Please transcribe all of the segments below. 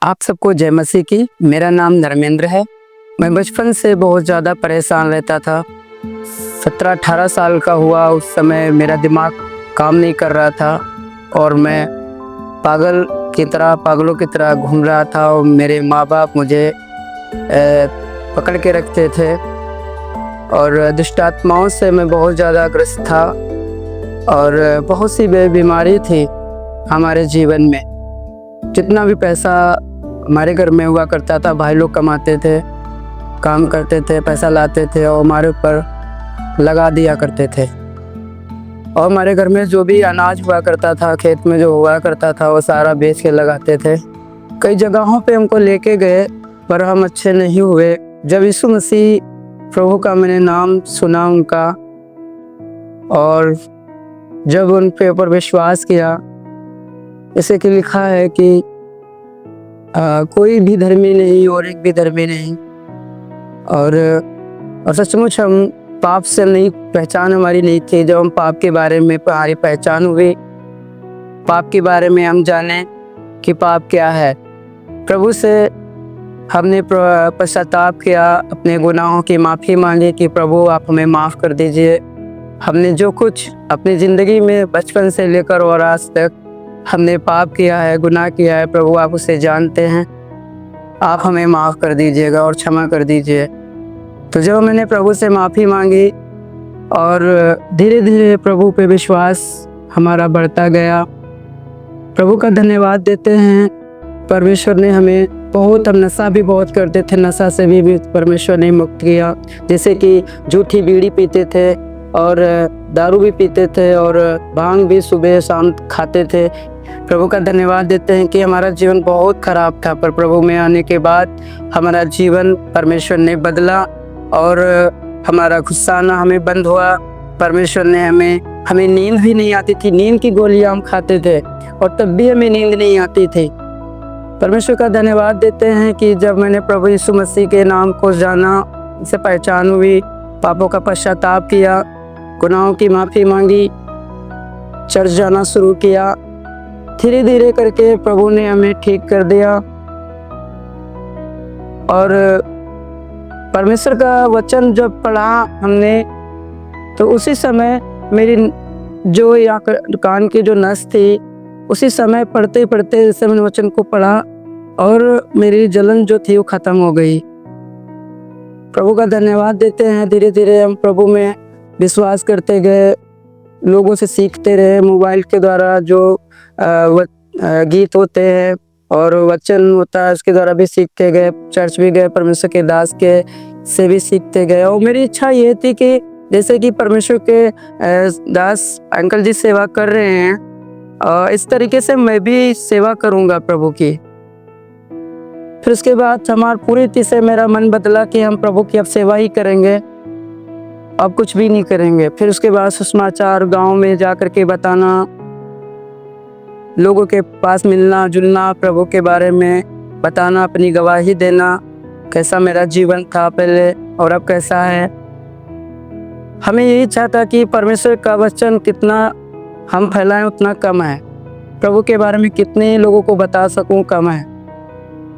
आप सबको जय मसीह की। मेरा नाम धर्मेंद्र है। मैं बचपन से बहुत ज़्यादा परेशान रहता था। 17-18 साल का हुआ उस समय मेरा दिमाग काम नहीं कर रहा था और मैं पागलों की तरह घूम रहा था और मेरे माँ बाप मुझे पकड़ के रखते थे और दुष्ट आत्माओं से मैं बहुत ज़्यादा ग्रस्त था और बहुत सी बीमारी थी हमारे जीवन में। जितना भी पैसा हमारे घर में हुआ करता था, भाई लोग कमाते थे, काम करते थे, पैसा लाते थे और हमारे ऊपर लगा दिया करते थे। और हमारे घर में जो भी अनाज हुआ करता था, खेत में जो हुआ करता था, वो सारा बेच के लगाते थे। कई जगहों पे हमको लेके गए पर हम अच्छे नहीं हुए। जब यीशु मसीह प्रभु का मैंने नाम सुना उनका और जब उन पे ऊपर विश्वास किया, जैसे कि लिखा है कि कोई भी धर्मी नहीं और एक भी धर्मी नहीं। और सचमुच हम पाप से नहीं, पहचान हमारी नहीं थी। जब हम पाप के बारे में हमारी पहचान हुई, पाप के बारे में हम जाने कि पाप क्या है, प्रभु से हमने पश्चाताप किया, अपने गुनाहों की माफ़ी मांगी कि प्रभु आप हमें माफ़ कर दीजिए। हमने जो कुछ अपनी ज़िंदगी में बचपन से लेकर और आज तक हमने पाप किया है, गुनाह किया है, प्रभु आप उसे जानते हैं, आप हमें माफ़ कर दीजिएगा और क्षमा कर दीजिए। तो जब मैंने प्रभु से माफ़ी मांगी और धीरे धीरे प्रभु पे विश्वास हमारा बढ़ता गया। प्रभु का धन्यवाद देते हैं, परमेश्वर ने हमें बहुत, हम नशा भी बहुत करते थे, नशा से भी परमेश्वर ने मुक्त किया। जैसे कि झूठी बीड़ी पीते थे और दारू भी पीते थे और भांग भी सुबह शाम खाते थे। प्रभु का धन्यवाद देते हैं कि हमारा जीवन बहुत ख़राब था, पर प्रभु में आने के बाद हमारा जीवन परमेश्वर ने बदला और हमारा गुस्सा आना हमें बंद हुआ। परमेश्वर ने हमें नींद भी नहीं आती थी, नींद की गोलियां हम खाते थे और तब भी हमें नींद नहीं आती थी। परमेश्वर का धन्यवाद देते हैं कि जब मैंने प्रभु यीशु मसीह के नाम को जाना, उसे पहचान हुई, पापों का पश्चाताप किया, गुनाहों की माफ़ी मांगी, चर्च जाना शुरू किया, धीरे धीरे करके प्रभु ने हमें ठीक कर दिया। और परमेश्वर का वचन जब पढ़ा हमने, तो उसी समय मेरी जो या कान की जो नस थी, उसी समय पढ़ते पढ़ते जैसे मैंने वचन को पढ़ा और मेरी जलन जो थी वो ख़त्म हो गई। प्रभु का धन्यवाद देते हैं। धीरे धीरे हम प्रभु में विश्वास करते गए, लोगों से सीखते रहे, मोबाइल के द्वारा जो गीत होते हैं और वचन होता है उसके द्वारा भी सीखते गए, चर्च भी गए, परमेश्वर के दास के से भी सीखते गए। और मेरी इच्छा ये थी कि जैसे कि परमेश्वर के दास अंकल जी सेवा कर रहे हैं, इस तरीके से मैं भी सेवा करूँगा प्रभु की। फिर उसके बाद हमारा पूरी रीति से मेरा मन बदला कि हम प्रभु की अब सेवा ही करेंगे, अब कुछ भी नहीं करेंगे। फिर उसके बाद सुसमाचार गांव में जा कर के बताना, लोगों के पास मिलना जुलना, प्रभु के बारे में बताना, अपनी गवाही देना, कैसा मेरा जीवन था पहले और अब कैसा है। हमें यही इच्छा था कि परमेश्वर का वचन कितना हम फैलाएं उतना कम है, प्रभु के बारे में कितने लोगों को बता सकूं कम है।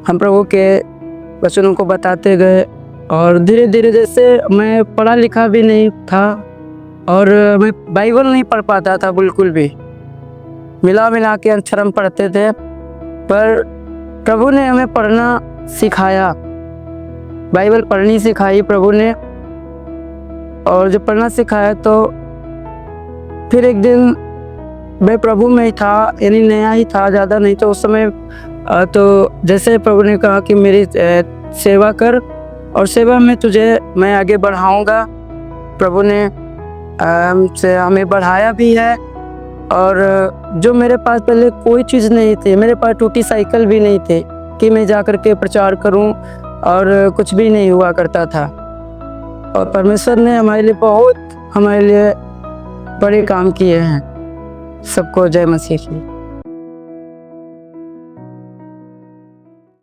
हम प्रभु के वचनों को बताते गए और धीरे धीरे, जैसे मैं पढ़ा लिखा भी नहीं था और मैं बाइबल नहीं पढ़ पाता था बिल्कुल भी, मिला के अक्षर हम पढ़ते थे, पर प्रभु ने हमें पढ़ना सिखाया, बाइबल पढ़नी सिखाई प्रभु ने। और जब पढ़ना सिखाया तो फिर एक दिन मैं प्रभु में ही था, यानी नया ही था, ज़्यादा नहीं तो उस समय। तो जैसे प्रभु ने कहा कि मेरी सेवा कर और सेवा में तुझे मैं आगे बढ़ाऊंगा, प्रभु ने हमें बढ़ाया भी है। और जो मेरे पास पहले कोई चीज़ नहीं थी, मेरे पास टूटी साइकिल भी नहीं थी कि मैं जा कर के प्रचार करूं, और कुछ भी नहीं हुआ करता था। और परमेश्वर ने हमारे लिए बड़े काम किए हैं। सबको जय मसीह की।